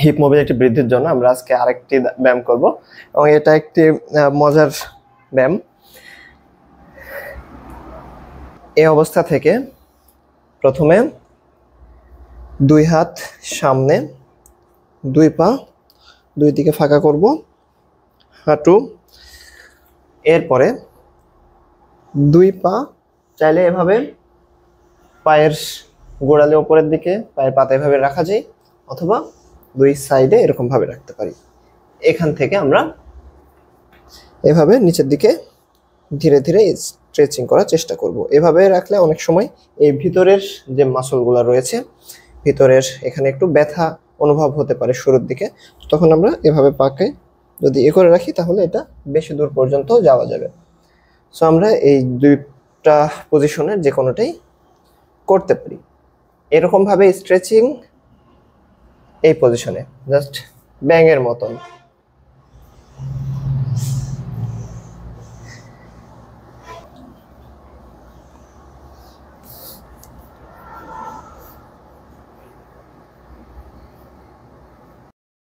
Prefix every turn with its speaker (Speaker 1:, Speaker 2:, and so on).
Speaker 1: Heap mobility বৃদ্ধির জন্য আমরা আজকে আরেকটি ব্যায়াম করব এবং এটা একটি মজার ব্যায়াম। এই অবস্থা থেকে প্রথমে দুই হাত সামনে, দুই পা দুই দিকে ফাঁকা করব, হাঁটু, এরপরে দুই পা চাইলে এভাবে পায়ের গোড়ালি উপরের দিকে, পায়ের পাতা এভাবে রাখা যায়, অথবা দুই সাইডে এরকম ভাবে রাখতে পারি। এখান থেকে আমরা এভাবে নিচের দিকে ধীরে ধীরে স্ট্রেচিং করার চেষ্টা করব। এভাবে রাখলে অনেক সময় এই ভিতরের যে মাসলগুলো রয়েছে, ভিতরের এখানে একটু ব্যথা অনুভব হতে পারে শুরুর দিকে, তখন আমরা এভাবে পাকে যদি করে রাখি তাহলে এটা বেশি দূর পর্যন্ত যাওয়া যাবে। সো আমরা এই দুইটা পজিশনের যে কোনোটাই করতে পারি। এরকম ভাবে স্ট্রেচিং এই পজিশনে জাস্ট ব্যাঙের মতন